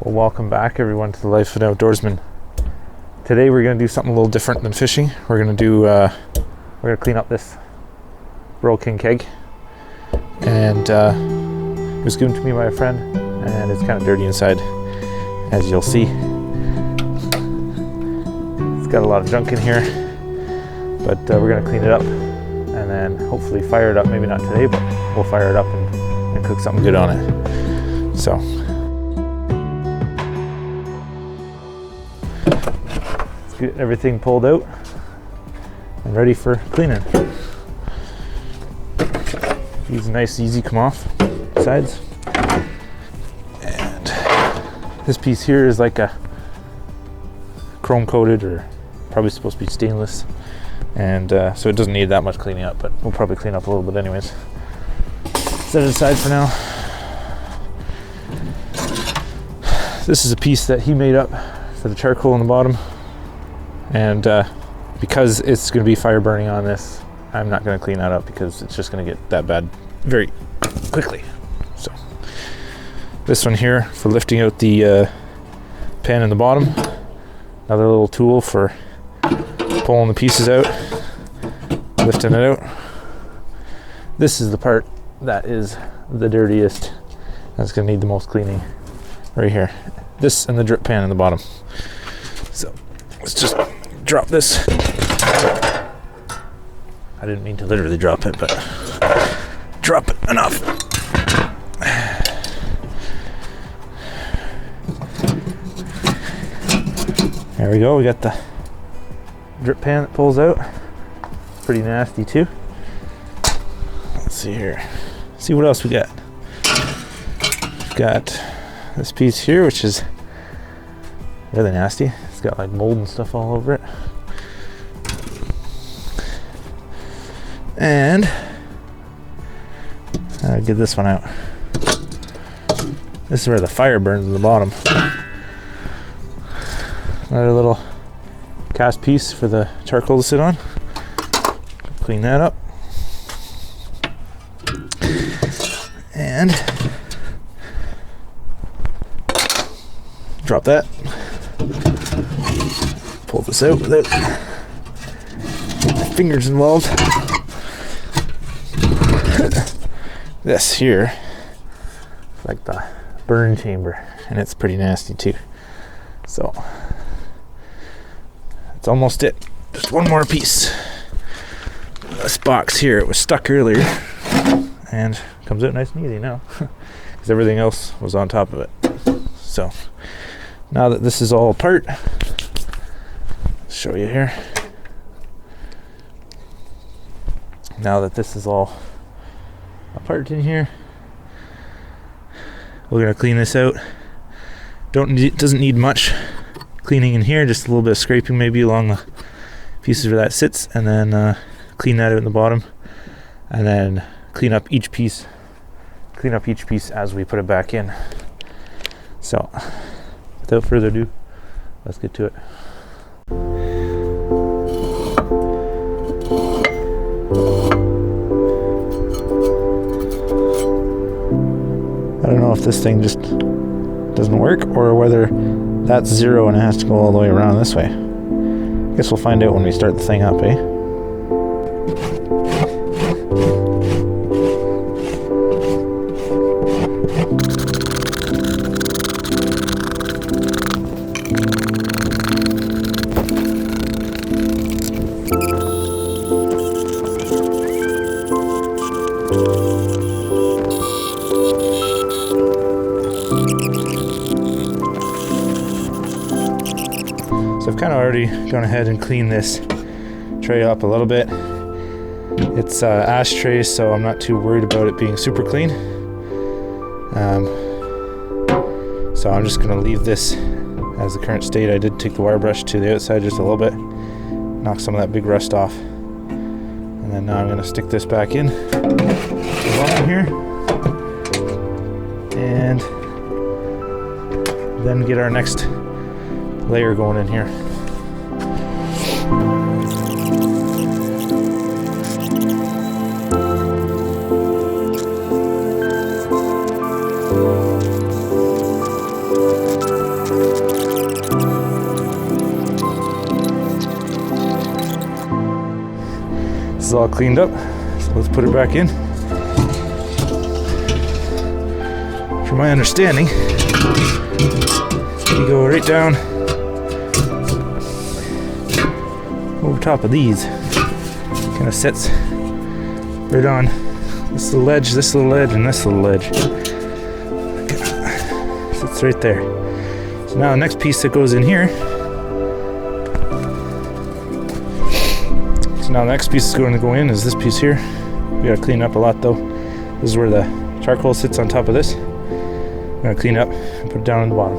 Well, welcome back everyone to the Life of an Outdoorsman. Today we're going to do something a little different than fishing. We're going to clean up this Broil king keg, and it was given to me by a friend, and it's kind of dirty inside, as you'll see. It's got a lot of junk in here, but we're going to clean it up and then hopefully fire it up. Maybe not today, but we'll fire it up and cook something good on it. So let's get everything pulled out and ready for cleaning. These nice, easy come off sides. And this piece here is like a chrome coated, or probably supposed to be stainless, and so it doesn't need that much cleaning up, but we'll probably clean up a little bit anyways. Set it aside for now. This is a piece that he made up for the charcoal on the bottom, and because it's going to be fire burning on this, I'm not going to clean that up because it's just going to get that bad very quickly. So this one here for lifting out the pan in the bottom. Another little tool for pulling the pieces out, lifting it out. This is the part that is the dirtiest. That's going to need the most cleaning right here. This and the drip pan in the bottom. So let's just drop this. I didn't mean to literally drop it, but drop it enough. There we go. We got the drip pan that pulls out. Pretty nasty too. Let's see here. See what else we got. We've got this piece here, which is really nasty. It's got like mold and stuff all over it. And I'll get this one out. This is where the fire burns in the bottom. Another little cast piece for the charcoal to sit on. Clean that up. And drop that. Pull this out without my fingers involved. This here is like the burn chamber, and it's pretty nasty too. So that's almost it. Just one more piece. This box here, it was stuck earlier and comes out nice and easy now because everything else was on top of it. So now that this is all apart, I'll show you here. Now that this is all apart in here, we're gonna clean this out. Doesn't need much cleaning in here, just a little bit of scraping maybe along the pieces where that sits, and then clean that out in the bottom, and then clean up each piece as we put it back in. So without further ado, let's get to it. I don't know if this thing just doesn't work or whether that's zero and it has to go all the way around this way. I guess we'll find out when we start the thing up, eh? So I've kind of already gone ahead and cleaned this tray up a little bit. It's ashtray, so I'm not too worried about it being super clean. So I'm just going to leave this as the current state. I did take the wire brush to the outside just a little bit, knock some of that big rust off, and then now I'm going to stick this back in the bottom here, and then get our next layer going in here. is all cleaned up, so let's put it back in. From my understanding, you go right down over top of these. Kind of sits right on this little ledge, and this little ledge. Sits right there. So now the next piece that goes in here. So now the next piece that's going to go in is this piece here. We gotta clean up a lot though. This is where the charcoal sits on top of this. I'm gonna clean up and put it down on the bottom.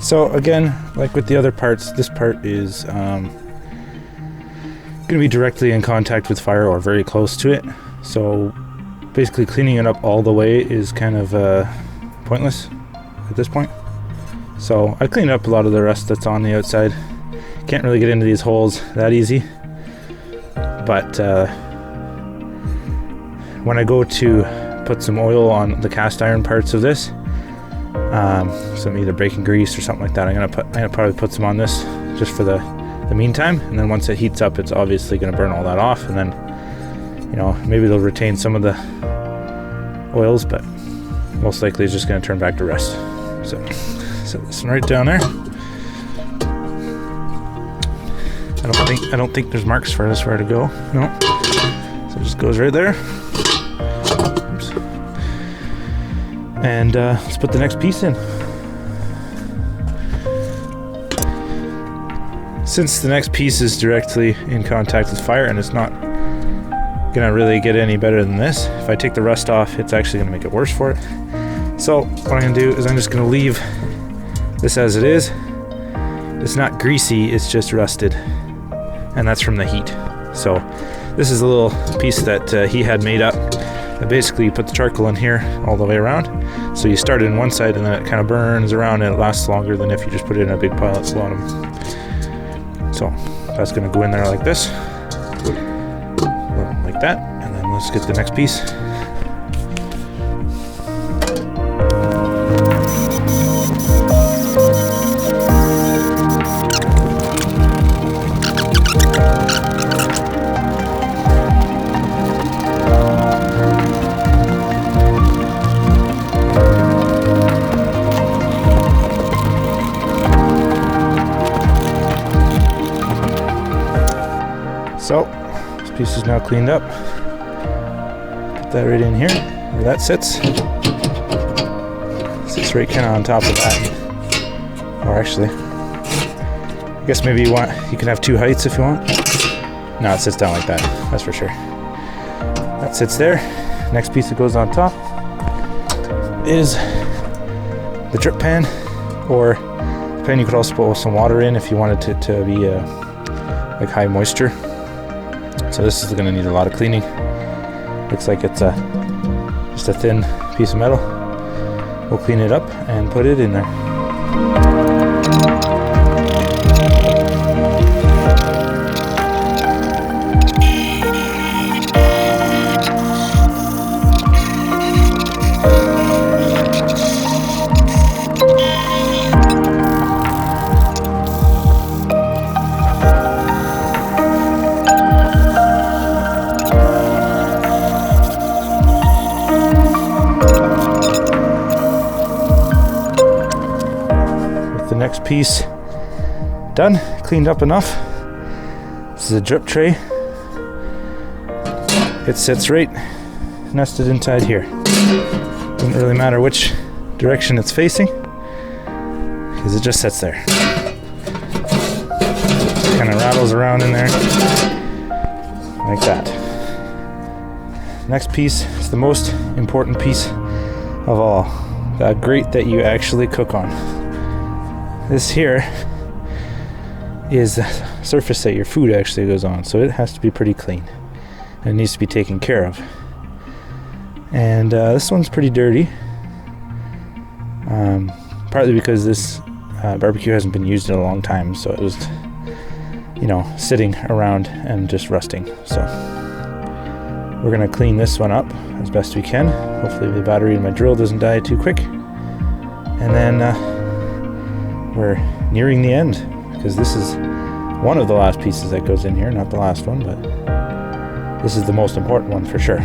So again, like with the other parts, this part is going to be directly in contact with fire or very close to it. So basically cleaning it up all the way is kind of pointless at this point. So I cleaned up a lot of the rust that's on the outside. Can't really get into these holes that easy. But when I go to put some oil on the cast iron parts of this, some either bacon grease or something like that, I'm gonna probably put some on this just for the meantime, and then once it heats up, it's obviously gonna burn all that off, and then, you know, maybe they'll retain some of the oils, but most likely it's just gonna turn back to rust. So set this one right down there. I don't think there's marks for this where to go. No, so it just goes right there. Oops. And let's put the next piece in. Since the next piece is directly in contact with fire and it's not gonna really get any better than this, if I take the rust off, it's actually gonna make it worse for it. So what I'm gonna do is I'm just gonna leave this as it is. It's not greasy, it's just rusted, and that's from the heat. So this is a little piece that he had made up. Basically you put the charcoal in here all the way around, so you start it in one side and then it kind of burns around and it lasts longer than if you just put it in a big pile at the bottom. So that's going to go in there like this, like that, and then let's get the next piece. So this piece is now cleaned up. Put that right in here where that sits. Sits right kind of on top of that. Or actually, I guess maybe you can have two heights if you want. No, it sits down like that, that's for sure. That sits there. Next piece that goes on top is the drip pan, or the pan you could also put some water in if you wanted it to be like high moisture. So this is going to need a lot of cleaning. Looks like it's just a thin piece of metal. We'll clean it up and put it in there. Next piece done, cleaned up enough. This is a drip tray. It sits right nested inside here. Doesn't really matter which direction it's facing because it just sits there. Kind of rattles around in there like that. Next piece is the most important piece of all, the grate that you actually cook on. This here is the surface that your food actually goes on, so it has to be pretty clean. It needs to be taken care of. And this one's pretty dirty. Partly because this barbecue hasn't been used in a long time, so it was, you know, sitting around and just rusting. So we're gonna clean this one up as best we can. Hopefully the battery in my drill doesn't die too quick. And then we're nearing the end, because this is one of the last pieces that goes in here, not the last one, but this is the most important one for sure.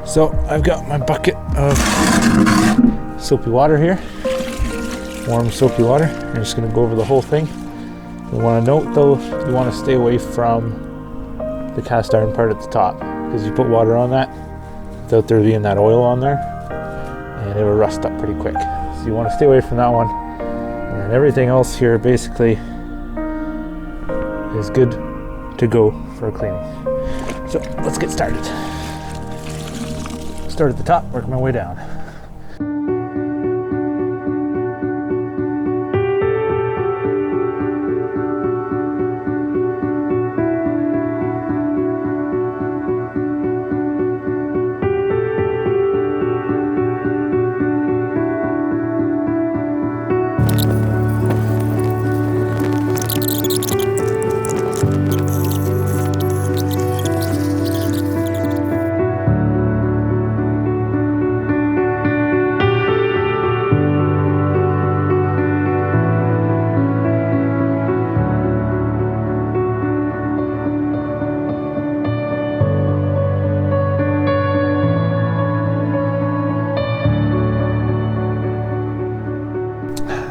So I've got my bucket of soapy water here, warm soapy water. I'm just going to go over the whole thing. You want to note though, you want to stay away from the cast iron part at the top, because you put water on that without there being that oil on there, and it will rust up pretty quick. So you want to stay away from that one. And then everything else here basically is good to go for cleaning. So let's get started. Start at the top, work my way down.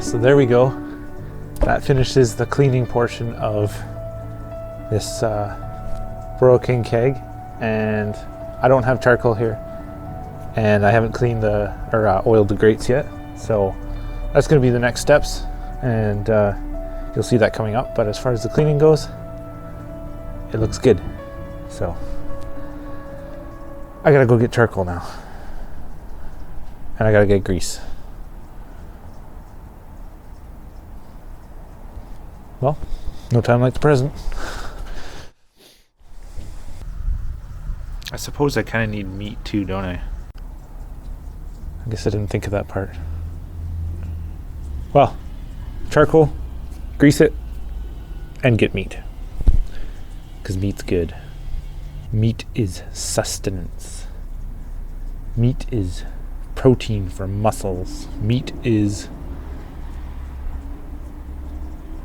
So there we go. That finishes the cleaning portion of this Broil King keg, and I don't have charcoal here, and I haven't cleaned or oiled the grates yet. So that's going to be the next steps, and you'll see that coming up. But as far as the cleaning goes, it looks good. So I gotta go get charcoal now, and I gotta get grease. Well, no time like the present. I suppose I kind of need meat too, don't I? I guess I didn't think of that part. Well, charcoal, grease it, and get meat. Because meat's good. Meat is sustenance. Meat is protein for muscles. Meat is...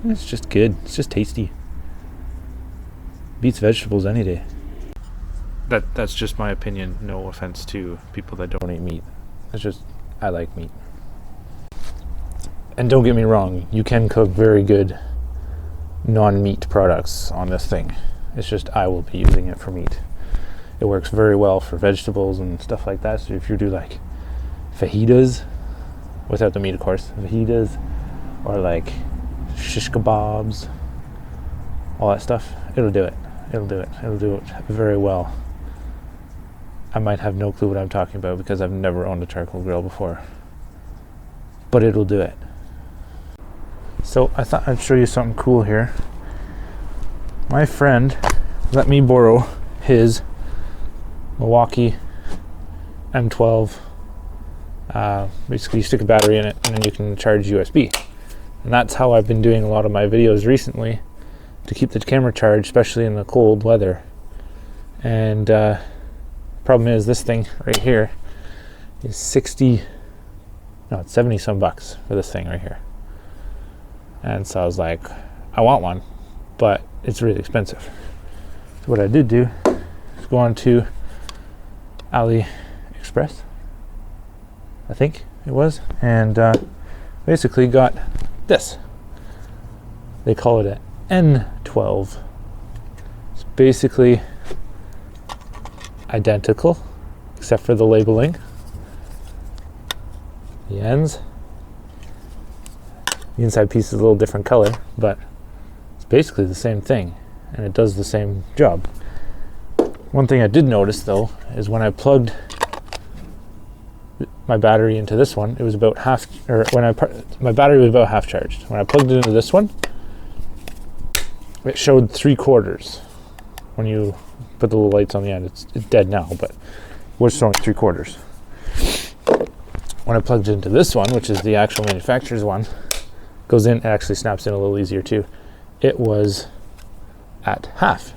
it's just good. It's just tasty. Beats vegetables any day. That's just my opinion. No offense to people that don't eat meat. It's just, I like meat. And don't get me wrong, you can cook very good non-meat products on this thing. It's just I will be using it for meat. It works very well for vegetables and stuff like that. So if you do like fajitas, without the meat of course, fajitas, or like shish kebabs, all that stuff, it'll do it. It'll do it very well. I might have no clue what I'm talking about because I've never owned a charcoal grill before. But it'll do it. So I thought I'd show you something cool here. My friend let me borrow his Milwaukee M12. Basically you stick a battery in it and then you can charge USB. And that's how I've been doing a lot of my videos recently to keep the camera charged, especially in the cold weather. And problem is this thing right here is 70 some bucks for this thing right here. And so I was like, I want one, but it's really expensive. So what I did do is go on to AliExpress, I think it was, and basically got this. They call it an N12. It's basically identical except for the labeling. The ends. The inside piece is a little different color, but it's basically the same thing and it does the same job. One thing I did notice though is when I plugged my battery into this one, it was about half, or my battery was about half charged. When I plugged it into this one, it showed 3/4. When you put the little lights on the end, it's dead now, but it was showing 3/4. When I plugged it into this one, which is the actual manufacturer's one, goes in, it actually snaps in a little easier too. It was at half,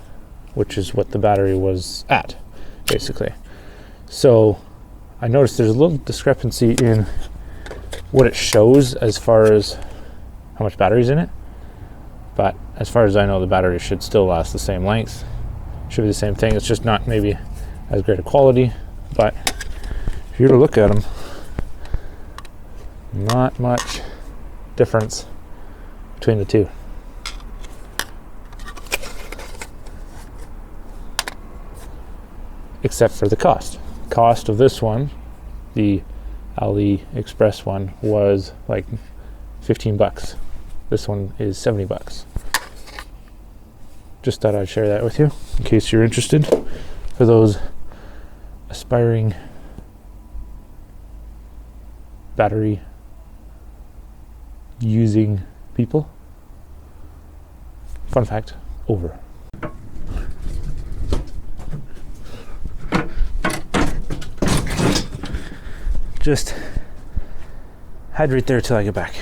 which is what the battery was at, basically. So I noticed there's a little discrepancy in what it shows as far as how much battery's in it. But as far as I know, the battery should still last the same length. Should be the same thing. It's just not maybe as great a quality. But if you were to look at them, not much difference between the two. Except for the cost. Cost of this one, the AliExpress one, was like 15 bucks. This one is 70 bucks. Just thought I'd share that with you in case you're interested. For those aspiring battery using people. Fun fact, over. Just hydrate there till I get back.